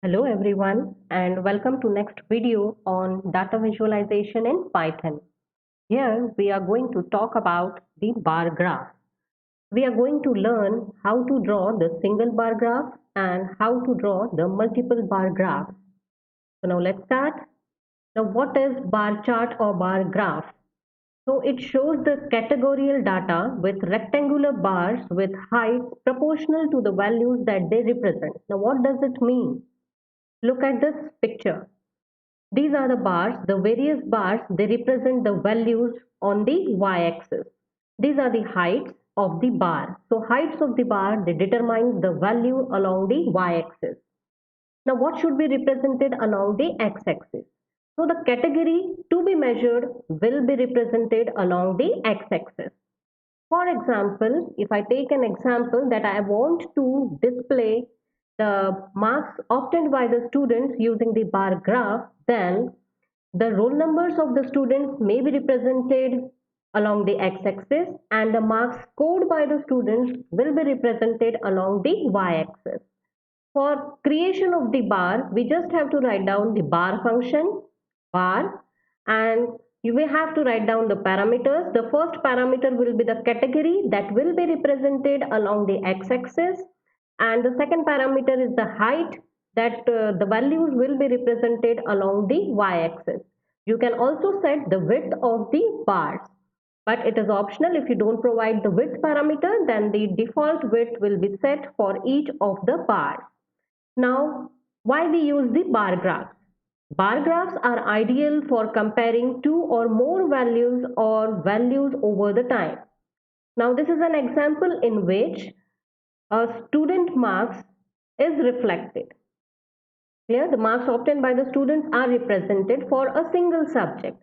Hello everyone and welcome to next video on data visualization in Python. Here we are going to talk about the bar graph. We are going to learn how to draw the single bar graph and how to draw the multiple bar graph. So now let's start. Now what is bar chart or bar graph? So it shows the categorical data with rectangular bars with heights proportional to the values that they represent. Now what does it mean? Look at this picture. These are the bars, the various bars, they represent the values on the y-axis. These are the heights of the bar. So heights of the bar, they determine the value along the y-axis. Now what should be represented along the x-axis? So the category to be measured will be represented along the x-axis. For example, if I take an example that I want to display the marks obtained by the students using the bar graph, then the roll numbers of the students may be represented along the x-axis and the marks scored by the students will be represented along the y-axis. For creation of the bar, we just have to write down the bar function, bar, and you will have to write down the parameters. The first parameter will be the category that will be represented along the x-axis, and the second parameter is the height that the values will be represented along the y-axis. You can also set the width of the bars, but it is optional. If you don't provide the width parameter, then the default width will be set for each of the bars. Now, why we use the bar graphs? Bar graphs are ideal for comparing two or more values or values over the time. Now, this is an example in which a student marks is reflected. Clear? The marks obtained by the students are represented for a single subject.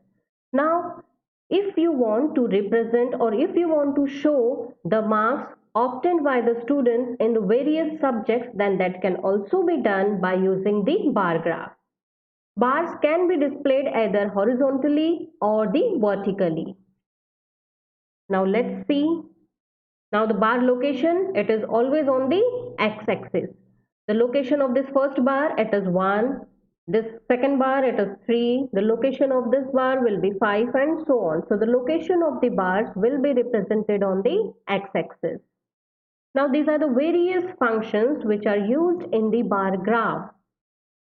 Now, if you want to represent or if you want to show the marks obtained by the students in the various subjects, then that can also be done by using the bar graph. Bars can be displayed either horizontally or the vertically. Now let's see. Now the bar location, it is always on the x-axis. The location of this first bar, it is 1. This second bar, it is 3. The location of this bar will be 5 and so on. So the location of the bars will be represented on the x-axis. Now these are the various functions which are used in the bar graph.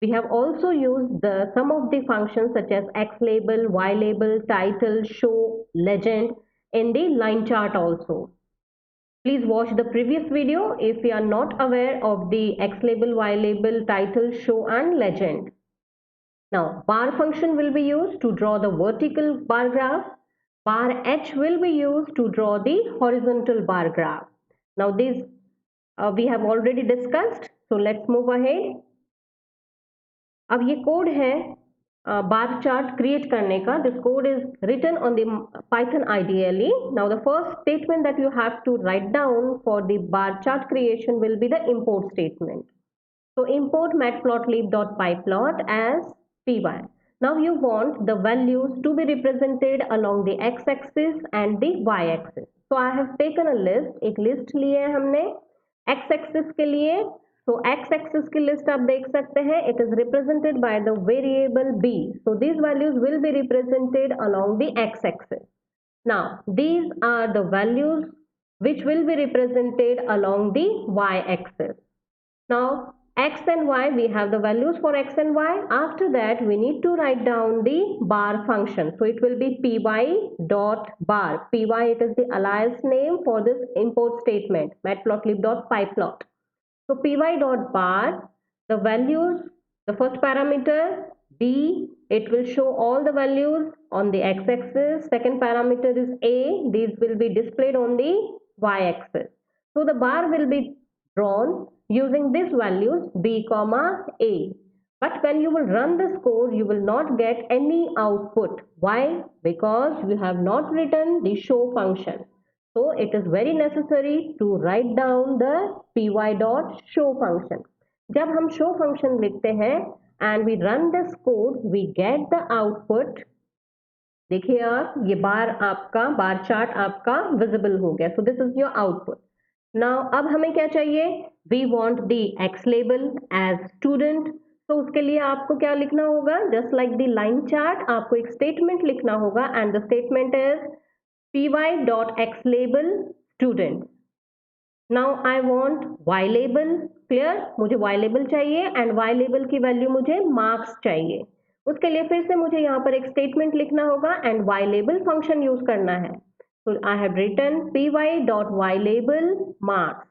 We have also used some of the functions such as X label, Y label, title, show, legend in the line chart also. Please watch the previous video if you are not aware of the X label, Y label, title, show and legend. Now bar function will be used to draw the vertical bar graph. Bar H will be used to draw the horizontal bar graph. Now these we have already discussed. So let's move ahead. अब ये code है bar chart create करने का. This code is written on the Python IDLE. Now the first statement that you have to write down for the bar chart creation will be the import statement. So import matplotlib.pyplot as py. Now you want the values to be represented along the x-axis and the y-axis. So I have taken a list. एक list ली है हमने x-axis के लिए. So x-axis की list आप देख सकते हैं. It is represented by the variable b. So these values will be represented along the x-axis. Now these are the values which will be represented along the y-axis. Now x and y, we have the values for x and y. After that we need to write down the bar function. So it will be py dot bar. Py, it is the alias name for this import statement, matplotlib.pyplot. So py dot bar, the values, the first parameter b, it will show all the values on the x-axis. Second parameter is a, these will be displayed on the y-axis. So the bar will be drawn using these values b comma a. But when you will run this code, you will not get any output. Why? Because you have not written the show function. So it is very necessary to write down the py.show function. जब हम show function लिखते हैं and we run this code, we get the output. देखिए आप, ये बार आपका bar chart आपका visible हो गया. So this is your output. Now अब हमें क्या चाहिए? We want the X label as student. तो उसके लिए आपको क्या लिखना होगा, just like the line chart आपको एक स्टेटमेंट लिखना होगा and the statement is py.x label student. Now I want y label, clear, मुझे y लेबल चाहिए एंड y लेबल की वैल्यू मुझे मार्क्स चाहिए। उसके लिए फिर से मुझे यहाँ पर एक स्टेटमेंट लिखना होगा and y label function use करना है। तो I have written py.y label marks.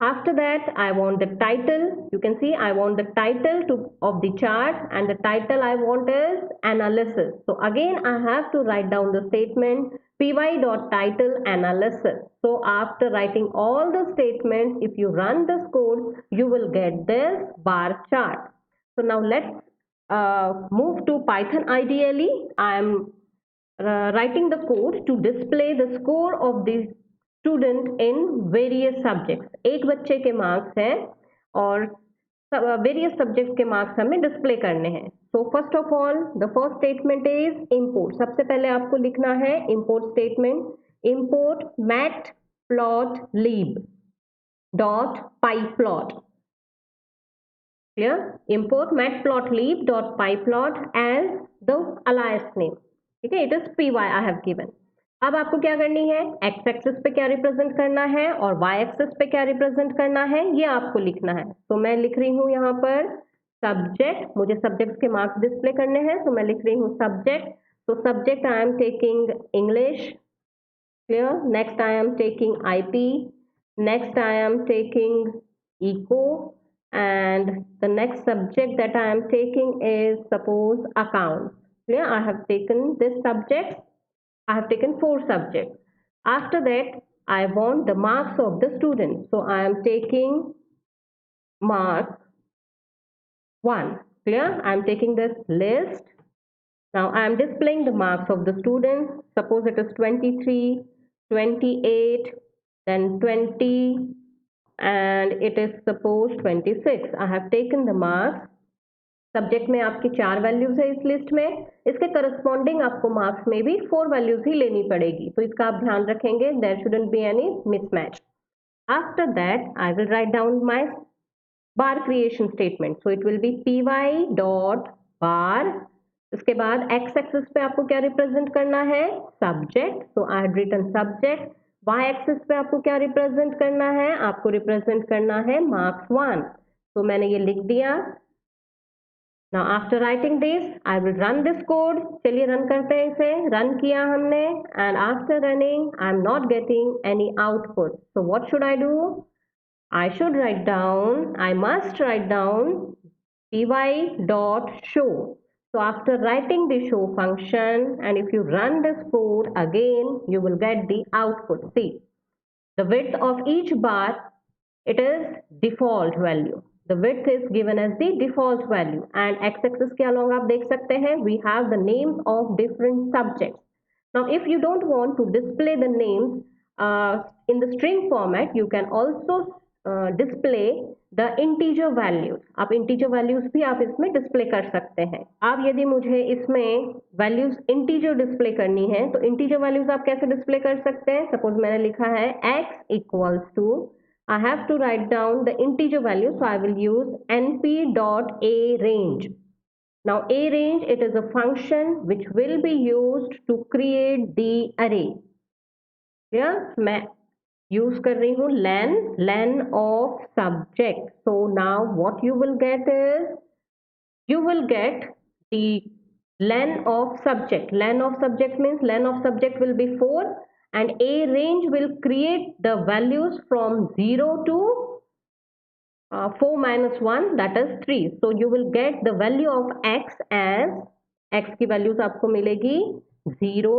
After that, I want the title. You can see I want the title of the chart, and the title I want is analysis. So again, I have to write down the statement py.title analysis. So after writing all the statements, if you run this code, you will get this bar chart. So now let's move to Python IDLE. I am writing the code to display the score of the student in various subjects. एक बच्चे के marks हैं और various subjects के marks हमें display करने हैं। So first of all the first statement is import. सबसे पहले आपको लिखना है import statement, import matplotlib dot pyplot। Clear, import matplotlib dot pyplot as the alias name. ठीक है, it is py I have given. अब आपको क्या करनी है, एक्स एक्सिस पे क्या रिप्रेजेंट करना है और वाई एक्सिस पे क्या रिप्रेजेंट करना है, ये आपको लिखना है। तो मैं लिख रही हूँ यहाँ पर सब्जेक्ट, मुझे सब्जेक्ट के मार्क्स डिस्प्ले करने हैं, तो मैं लिख रही हूँ सब्जेक्ट। तो subject I am taking English, clear, next I am taking IP, next I am taking eco, and the next subject that I am taking is suppose accounts. Clear, I have taken this subject. I have taken 4 subjects. After that, I want the marks of the students. So I am taking mark 1. Clear? I am taking this list. Now I am displaying the marks of the students. Suppose it is 23, 28, then 20, and it is suppose 26. I have taken the marks. Subject में आपकी 4 values है इस list में, इसके corresponding आपको marks में भी 4 values ही लेनी पड़ेगी, तो इसका आप ध्यान रखेंगे, there shouldn't be any mismatch. After that I will write down my bar creation statement. So it will be py dot bar. इसके बाद एक्स एक्सिस पे आपको क्या रिप्रेजेंट करना है, subject, so I have written subject. Y axis पे आपको क्या रिप्रेजेंट करना है, आपको रिप्रेजेंट करना है मार्क्स 1, तो मैंने ये लिख दिया। Now after writing this, I will run this code. चलिए रन करते हैं इसे, रन किया हमने and after running, I am not getting any output. So what should I do? I should write down, I must write down py.show. So after writing the show function and if you run this code again, you will get the output. See, the width of each bar, it is default value. The width is given as the default value and x-axis के along आप देख सकते हैं we have the names of different subjects. Now if you don't want to display the names in the string format, you can also display the integer values. आप integer values भी आप इसमें display कर सकते हैं। अब यदि मुझे इसमें values integer display करनी है तो integer values आप कैसे display कर सकते हैं, suppose मैंने लिखा है x equals to, I have to write down the integer value, so I will use np.arange. Now arange, it is a function which will be used to create the array. Yeah, मैं use कर रही हूँ len of subject. So now what you will get is, you will get the len of subject. Len of subject means len of subject will be 4. And arange will create the values from 0 to 4 minus 1, that is 3. So you will get the value of x as, x की values आपको मिलेगी 0,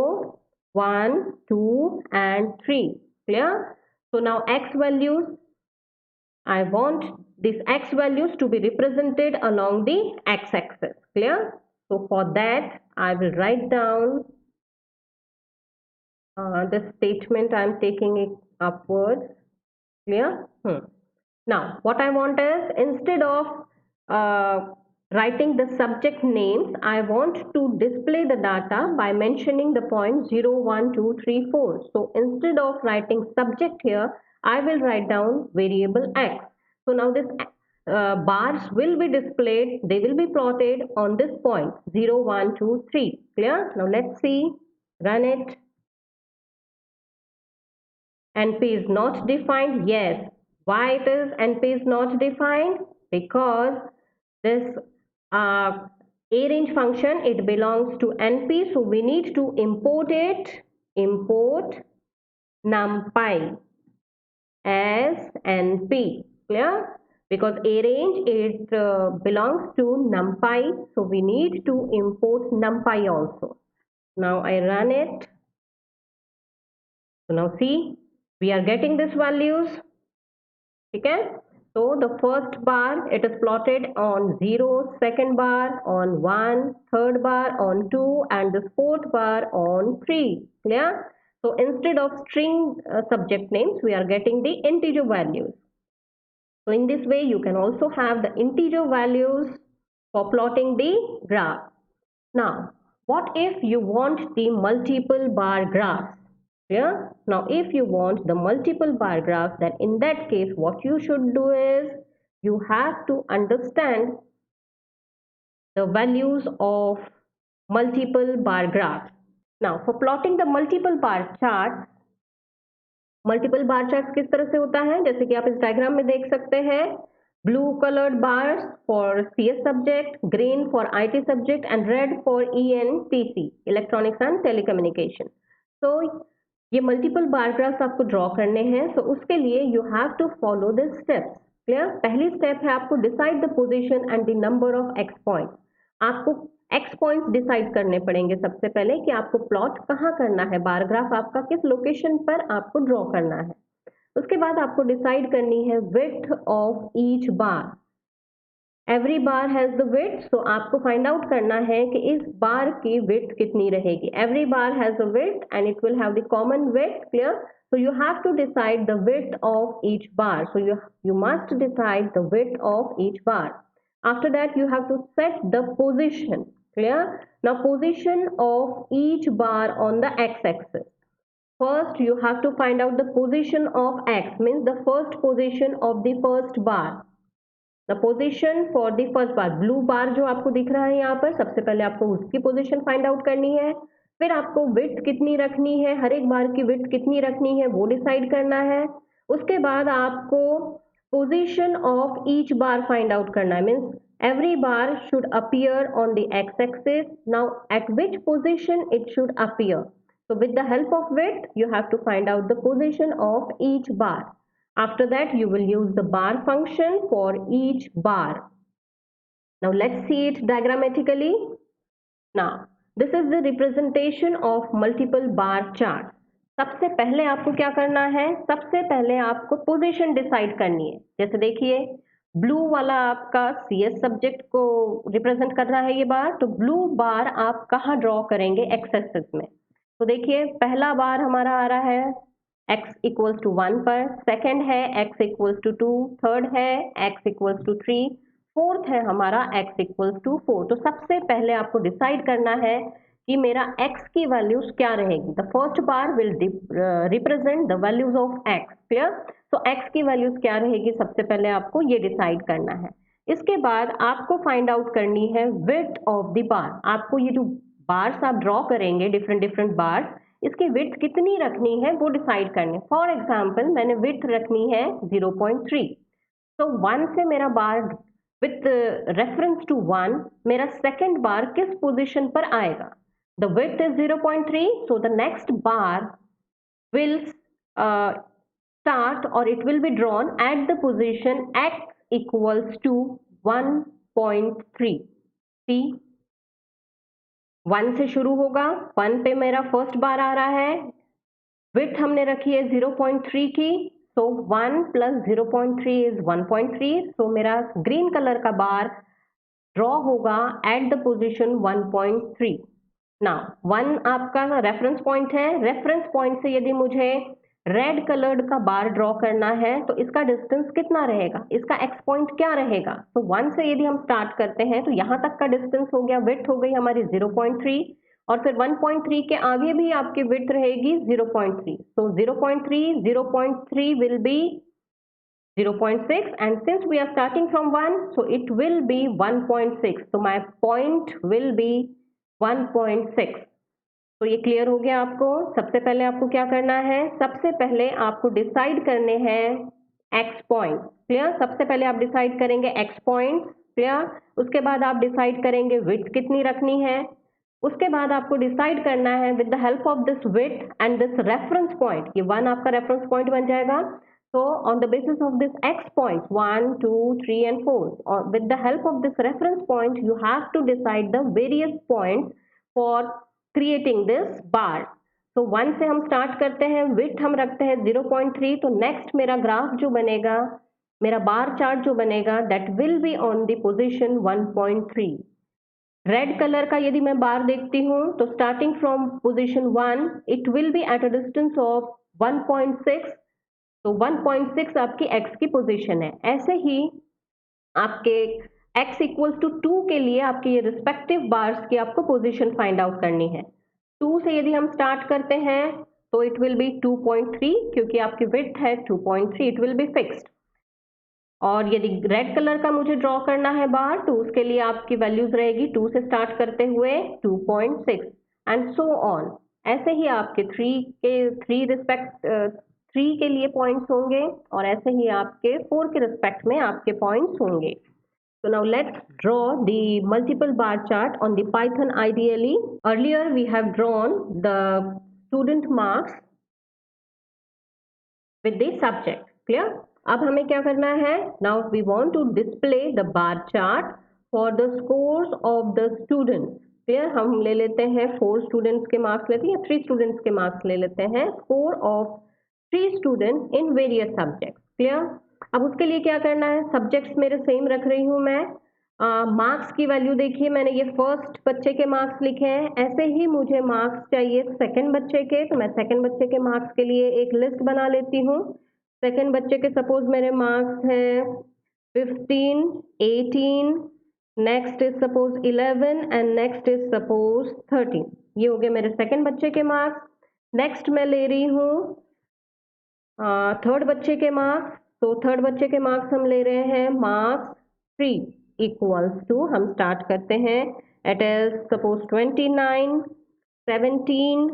1, 2 and 3. Clear? So now x values, I want these x values to be represented along the x-axis. Clear? So for that I will write down the statement. I am taking it upwards. Clear? Now what I want is, instead of writing the subject names, I want to display the data by mentioning the points 0, 1, 2, 3, 4. So instead of writing subject here, I will write down variable x. So now this bars will be displayed, they will be plotted on this point 0, 1, 2, 3. Clear? Now let's see, run it. NP is not defined. Yes. Why it is NP is not defined? Because this a range function, it belongs to NP, so we need to import it. Import numpy as NP. Clear? Because a range, it belongs to numpy, so we need to import numpy also. Now I run it. So now see, we are getting these values. Okay, so the first bar, it is plotted on 0, second bar on 1, third bar on 2, and the fourth bar on 3. Clear? So instead of string subject names, we are getting the integer values. So in this way, you can also have the integer values for plotting the graph. Now, what if you want the multiple bar graph? Yeah. Now, if you want the multiple bar graph, then in that case, what you should do is you have to understand the values of multiple bar graphs. Now, for plotting the multiple bar charts किस तरह से होता है, जैसे कि आप इस diagram में देख सकते हैं, blue colored bars for CS subject, green for IT subject, and red for ENTC, electronics and telecommunication. So ये मल्टीपल बार ग्राफ्स आपको ड्रॉ करने हैं, तो उसके लिए you have to follow the steps. Clear? पहली स्टेप है आपको decide the position and the number of x point. आपको एक्स पॉइंट्स डिसाइड करने पड़ेंगे सबसे पहले कि आपको प्लॉट कहाँ करना है, बार ग्राफ आपका किस लोकेशन पर आपको ड्रॉ करना है. उसके बाद आपको डिसाइड करनी है width of each bar. Every bar has the width, so आपको फाइंड आउट करना है कि इस बार की विड्थ कितनी रहेगी. Every bar has a width and it will have the common width. Clear? So you have to decide the width of each bar. So you must decide the width of each bar. After that, you have to set the position. Clear? Now position of each bar on the x-axis. First, you have to find out the position of x, means the first position of the first bar. The position for the first bar, blue bar जो आपको दिख रहा है यहाँ पर, सबसे पहले आपको उसकी पोजीशन फाइंड आउट करनी है. फिर आपको विड्थ कितनी रखनी है, हर एक बार की विड्थ कितनी रखनी है वो डिसाइड करना है. उसके बाद आपको position of each bar find out करना है, means every bar should appear on the x-axis. Now at which position it should appear. So with the help of width, you have to find out the position of each bar. After that, you will use the bar function for each bar. Now let's see it diagrammatically. Now this is the representation of multiple bar chart. सबसे पहले आपको क्या करना है, सबसे पहले आपको position decide करनी है. जैसे देखिए ब्लू वाला आपका CS सब्जेक्ट को रिप्रेजेंट कर रहा है ये बार, तो ब्लू बार आप कहाँ ड्रॉ करेंगे, एक्स एक्सिस में. तो देखिए पहला बार हमारा आ रहा है x इक्वल्स टू 1 पर, सेकेंड है x इक्वल्स टू 2, थर्ड है x इक्वल्स टू 3, फोर्थ है हमारा x इक्वल्स टू 4. तो सबसे पहले आपको डिसाइड करना है कि मेरा x की वैल्यूज क्या रहेगी. The first bar will represent the values of x. Clear? तो x की वैल्यूज क्या रहेगी, सबसे पहले आपको ये डिसाइड करना है. इसके बाद आपको फाइंड आउट करनी है विड्थ ऑफ द बार. आपको ये जो बार्स आप ड्रॉ करेंगे, डिफरेंट बार्स, इसकी विड्थ कितनी रखनी है वो डिसाइड करने. फॉर एग्जाम्पल मैंने विड्थ रखनी है 0.3. तो 1 से मेरा बार विथ रेफरेंस टू 1 मेरा सेकेंड बार किस पोजीशन पर आएगा. The width is 0.3, so the next bar will start or it will be drawn at the position x equals to 1.3. see 1 से शुरू होगा, 1 पे मेरा फर्स्ट बार आ रहा है, विड्थ हमने रखी है 0.3 की, सो 1 प्लस 0.3 इज 1.3. सो मेरा ग्रीन कलर का बार ड्रॉ होगा एट द पोजीशन 1.3. नाउ 1 आपका रेफरेंस पॉइंट है. रेफरेंस पॉइंट से यदि मुझे रेड कलर्ड का बार ड्रॉ करना है तो इसका डिस्टेंस कितना रहेगा, इसका एक्स पॉइंट क्या रहेगा. तो 1 से यदि हम स्टार्ट करते हैं तो यहाँ तक का डिस्टेंस हो गया, विड्थ हो गई हमारी 0.3, और फिर 1.3 के आगे भी आपकी विड्थ रहेगी 0.3. so 0.3 will be 0.6, and since we are starting from 1, so it will be 1.6. So my point will be 1.6. तो ये क्लियर हो गया आपको। सबसे पहले आपको क्या करना है, सबसे पहले आपको डिसाइड करने हैं x पॉइंट। क्लियर, सबसे पहले आप डिसाइड करेंगे x पॉइंट। क्लियर, उसके बाद आप डिसाइड करेंगे विड्थ कितनी रखनी है। उसके बाद आपको डिसाइड करना है with the help of this width and this reference point, ये 1 आपका रेफरेंस पॉइंट बन जाएगा। So on the basis of this x points 1, 2, 3 and 4, or with the help of this reference point, you have to decide the various points for creating this bar. So 1 से हम start करते हैं, width हम रखते हैं 0.3, तो next मेरा graph जो बनेगा, मेरा बार चार्ट जो बनेगा, that will be on the position 1.3. Red colour का यदि मैं बार देखती हूँ तो starting from position 1 it will be at a distance of 1.6, तो 1.6 आपकी x की पोजीशन है। ऐसे ही आपके x इक्वल्स टू 2 के लिए आपके ये रिस्पेक्टिव बार्स की आपको पोजीशन फाइंड आउट करनी है। 2 से यदि हम स्टार्ट करते हैं तो इट विल बी 2.3, क्योंकि आपकी विड्थ है 2.3, इट विल बी फिक्स्ड। और यदि रेड कलर का मुझे ड्रॉ करना है बार, तो उसके लिए आपकी वैल्यूज रहेगी 2 से स्टार्ट करते हुए 2.6 एंड सो ऑन। ऐसे ही आपके 3 के लिए पॉइंट्स होंगे और ऐसे ही आपके 4 के रिस्पेक्ट में आपके पॉइंट्स होंगे। So now let's draw the multiple bar chart on the Python ideally. Earlier we have drawn the student marks with the subject. Clear? अब हमें क्या करना है? Now we want to display the bar chart for the scores of the students. Clear? हम ले लेते हैं 4 students के marks लेते हैं या 3 students के marks ले लेते हैं। Score of 3 students in various subjects. Clear? अब उसके लिए क्या करना है, सब्जेक्ट्स मेरे सेम रख रही हूँ मैं। मार्क्स की वैल्यू देखिए, मैंने ये फर्स्ट बच्चे के मार्क्स लिखे हैं। ऐसे ही मुझे मार्क्स चाहिए सेकंड बच्चे के, तो मैं सेकंड बच्चे के मार्क्स के लिए एक लिस्ट बना लेती हूँ। सेकंड बच्चे के सपोज मेरे मार्क्स हैं 15, 18, next is suppose 11 and next is suppose 13। ये हो गए मेरे सेकंड बच्चे के मार्क्स। नेक्स्ट मैं ले रही हूँ थर्ड बच्चे के मार्क्स। तो थर्ड बच्चे के मार्क्स हम ले रहे हैं मार्क्स 3 इक्वल्स टू, हम स्टार्ट करते हैं it is suppose 29, 17,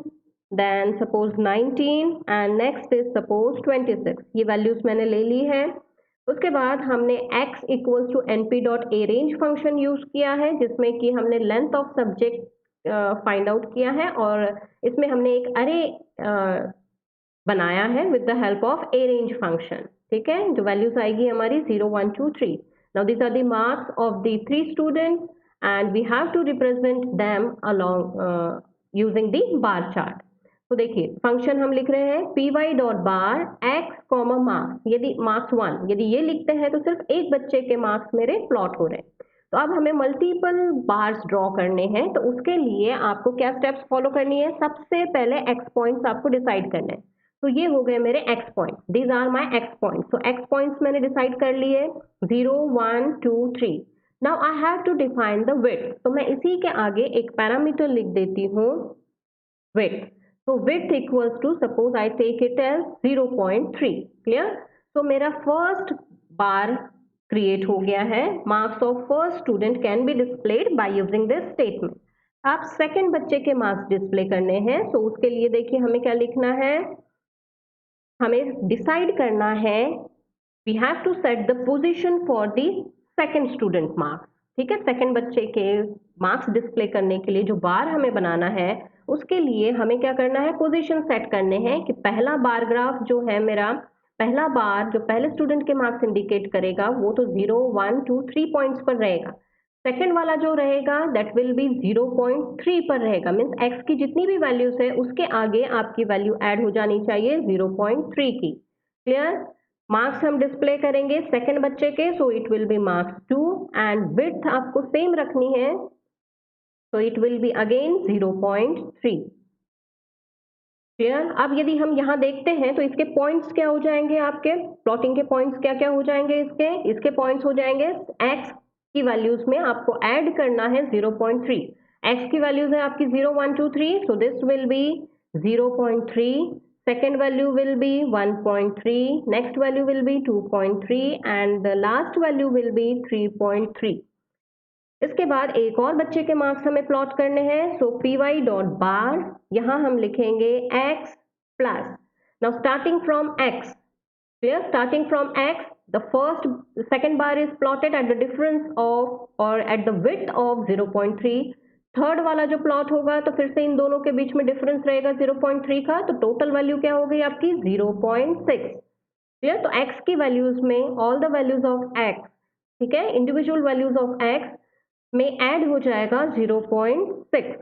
then suppose 19 and next is suppose 26। ये वैल्यूज मैंने ले ली है। उसके बाद हमने x equals to np.arange function use किया है, जिसमें कि हमने length of subject find out किया है और इसमें हमने एक अरे बनाया है with the help of arrange function. ठीक है, जो वैल्यूज आएगी हमारी 0, 1, 2, 3। Now this are the marks of the 3 students and we have to represent them along using the bar chart. तो देखिए फंक्शन हम लिख रहे हैं py dot bar x comma marks. यदि मार्क्स 1 यदि ये लिखते हैं तो सिर्फ एक बच्चे के मार्क्स मेरे प्लॉट हो रहे हैं। तो अब हमें मल्टीपल बार्स ड्रॉ करने हैं, तो उसके लिए आपको क्या स्टेप्स फॉलो करनी है, सबसे पहले x पॉइंट्स आपको डिसाइड करने हैं। तो ये हो गए मेरे x point, these are my x points. तो x पॉइंट्स मैंने डिसाइड कर लिए 0, 1, 2, 3। Now I have to define the width, तो मैं इसी के आगे एक पैरामीटर लिख देती हूँ विड्थ। तो width equals to suppose I take it as 0.3। Clear? तो मेरा फर्स्ट बार क्रिएट हो गया है। Marks of first student can be displayed by using this statement. आप सेकंड बच्चे के मार्क्स डिस्प्ले करने हैं, तो उसके लिए देखिए हमें क्या लिखना है, हमें डिसाइड करना है we have to set the position for the second student marks. ठीक है, सेकंड बच्चे के मार्क्स डिस्प्ले करने के लिए जो बार हमें बनाना है, उसके लिए हमें क्या करना है, पोजीशन सेट करने हैं कि पहला बार ग्राफ जो है मेरा, पहला बार जो पहले स्टूडेंट के मार्क्स इंडिकेट करेगा वो तो 0, 1, 2, 3 पॉइंट्स पर रहेगा। सेकेंड वाला जो रहेगा दैट विल बी 0.3 पर रहेगा। मीन्स x की जितनी भी वैल्यूज है उसके आगे आपकी वैल्यू ऐड हो जानी चाहिए 0.3 की। क्लियर? मार्क्स हम डिस्प्ले करेंगे सेकेंड बच्चे के, सो it will B marks 2 and width आपको सेम रखनी है, so it will be again 0.3। Clear? अब यदि हम यहाँ देखते हैं तो इसके पॉइंट्स क्या हो जाएंगे, आपके प्लॉटिंग के पॉइंट्स क्या क्या हो जाएंगे, इसके पॉइंट्स हो जाएंगे x की वैल्यूज में आपको ऐड करना है 0.3। x की वैल्यूज है आपकी 0, 1, 2, 3, so this will B 0.3। second value will be 1.3, next value will be 2.3 and the last value will be 3.3. इसके बाद एक और बच्चे के मार्क्स हमें प्लॉट करने हैं, सो py डॉट बार, यहाँ हम लिखेंगे x plus, now starting from x, clear, starting from x, the second bar is plotted at the difference of or at the width of 0.3. Third वाला जो प्लॉट होगा तो फिर से इन दोनों के बीच में डिफरेंस रहेगा 0.3 का, तो टोटल वैल्यू क्या हो गई आपकी 0.6. क्लियर, तो x की वैल्यूज में all the values of x, ठीक है, इंडिविजुअल वैल्यूज ऑफ x में ऐड हो जाएगा 0.6.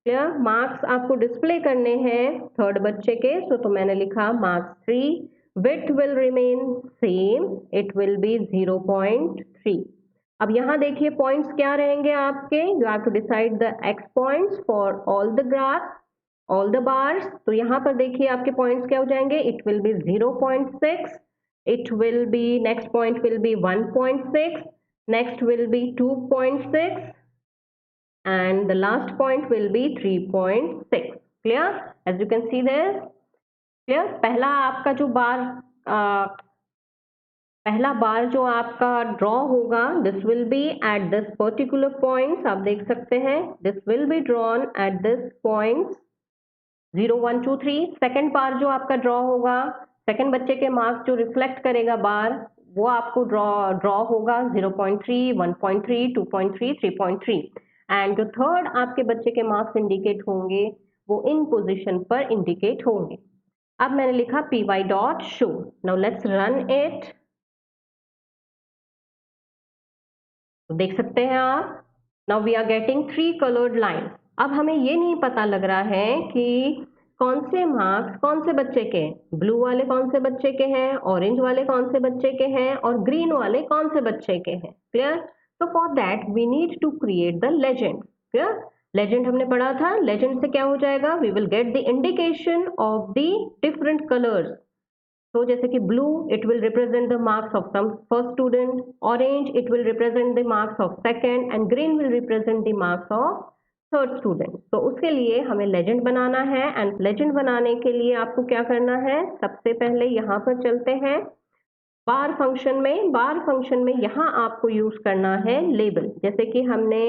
क्लियर, मार्क्स आपको डिस्प्ले करने हैं थर्ड बच्चे के, तो मैंने लिखा marks 3, width will remain same, it will be 0.3. अब यहाँ देखिए पॉइंट्स क्या रहेंगे आपके, you have to decide the x points for all the graphs, all the bars. तो यहाँ पर देखिए आपके पॉइंट्स क्या हो जाएंगे, it will be 0.6, it will be, next point will be 1.6, next will be 2.6 and the last point will be 3.6. clear, as you can see this. Clear, पहला आपका जो बार पहला बार जो आपका ड्रॉ होगा, this will be at this particular points, आप देख सकते हैं this will be drawn at this points 0 1 2 3. Second bar जो आपका ड्रॉ होगा, सेकंड बच्चे के मार्क्स जो रिफ्लेक्ट करेगा बार, वो आपको ड्रॉ होगा 0.3 1.3 2.3 3.3 एंड जो थर्ड आपके बच्चे के मार्क्स इंडिकेट होंगे वो इन पोजिशन पर इंडिकेट होंगे. अब मैंने लिखा py dot show, now let's run it. देख सकते हैं आप, now we are getting 3 coloured lines. अब हमें ये नहीं पता लग रहा है कि कौन से मार्क्स कौन से बच्चे के, ब्लू वाले कौन से बच्चे के हैं, ऑरेंज वाले कौन से बच्चे के हैं और ग्रीन वाले कौन से बच्चे के हैं. क्लियर, तो for that we need to create the legend. Clear, legend हमने पढ़ा था, लेजेंड से क्या हो जाएगा, we will get the indication of the different colours. तो जैसे कि blue it will represent the marks of some first student, orange it will represent the marks of second and green will represent the marks of third student. तो उसके लिए हमें legend बनाना है and legend बनाने के लिए आपको क्या करना है, सबसे पहले यहाँ पर चलते हैं बार फंक्शन में. बार फंक्शन में यहाँ आपको यूज करना है लेबल, जैसे कि हमने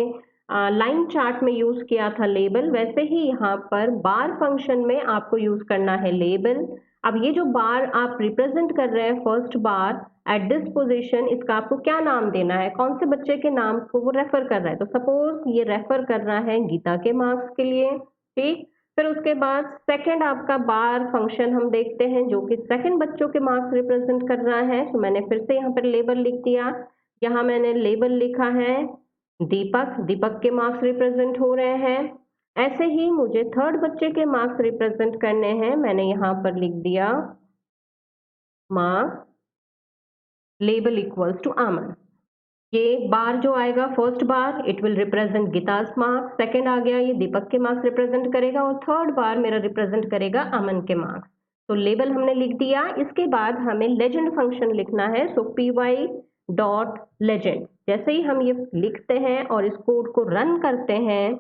लाइन चार्ट में यूज किया था लेबल, वैसे ही यहाँ पर बार फंक्शन में आपको यूज करना है लेबल. अब ये जो बार आप रिप्रेजेंट कर रहे हैं first bar at this position, इसका आपको क्या नाम देना है, कौन से बच्चे के नाम को वो रेफर कर रहा है. तो सपोज ये रेफर कर रहा है गीता के मार्क्स के लिए, ठीक. फिर उसके बाद सेकंड आपका बार फंक्शन हम देखते हैं जो कि सेकंड बच्चों के मार्क्स रिप्रेजेंट कर रहा है. तो मैंने फिर से यहाँ पर लेबल लिख दिया, यहाँ मैंने लेबल लिखा है दीपक, दीपक के मार्क्स रिप्रेजेंट हो रहे हैं. ऐसे ही मुझे थर्ड बच्चे के मार्क्स रिप्रेजेंट करने हैं, मैंने यहाँ पर लिख दिया marks label equals to Aman. ये बार जो आएगा first bar it will represent Geeta's marks, second आ गया ये दीपक के मार्क्स रिप्रेजेंट करेगा और थर्ड बार मेरा रिप्रेजेंट करेगा अमन के मार्क्स. तो लेबल हमने लिख दिया. इसके बाद हमें लेजेंड फंक्शन लिखना है, सो py डॉट लेजेंड. जैसे ही हम ये लिखते हैं और इस कोड को रन करते हैं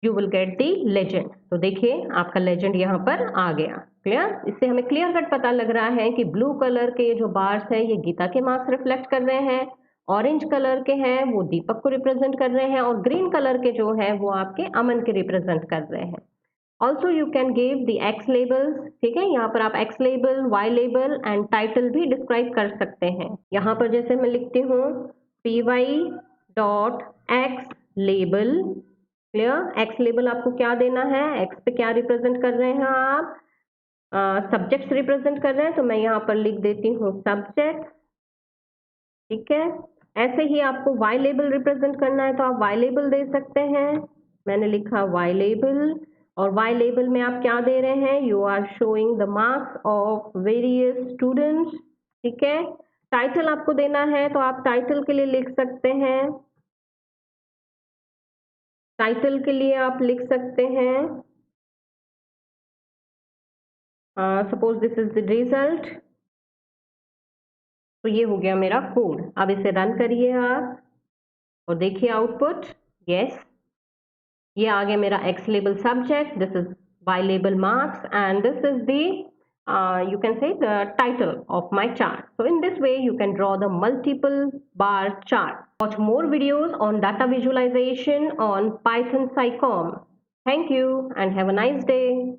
you will get the legend. तो देखिए आपका लेजेंड यहाँ पर आ गया. क्लियर, इससे हमें क्लियर कट पता लग रहा है कि ब्लू कलर के जो बार्स है ये गीता के मार्क्स रिफ्लेक्ट कर रहे हैं, ऑरेंज कलर के हैं वो दीपक को रिप्रेजेंट कर रहे हैं और ग्रीन कलर के जो है वो आपके अमन के रिप्रेजेंट कर रहे हैं. Also you can give the x labels, ठीक है, यहाँ पर आप x label, y label and title भी डिस्क्राइब कर सकते हैं. यहाँ पर जैसे मैं लिखती हूँ py dot x label. Clear, x label आपको क्या देना है, एक्स पे क्या रिप्रेजेंट कर रहे हैं आप, सब्जेक्ट्स रिप्रेजेंट कर रहे हैं, तो मैं यहाँ पर लिख देती हूँ सब्जेक्ट. ठीक है, ऐसे ही आपको वाई लेबल रिप्रेजेंट करना है तो आप वाई लेबल दे सकते हैं, मैंने लिखा वाई लेबल. और वाई लेबल में आप क्या दे रहे हैं, you are showing the marks of various students. ठीक है, टाइटल आपको देना है तो आप टाइटल के लिए लिख सकते हैं, टाइटल के लिए आप लिख सकते हैं suppose this is the result. तो ये हो गया मेरा कोड. अब इसे रन करिए आप और देखिए आउटपुट. यस, ये आ गया मेरा x label subject, this is Y label marks, and this is the you can say the title of my chart. So in this way you can draw the multiple bar chart. Watch more videos on data visualization on Python SciComm. Thank you and have a nice day.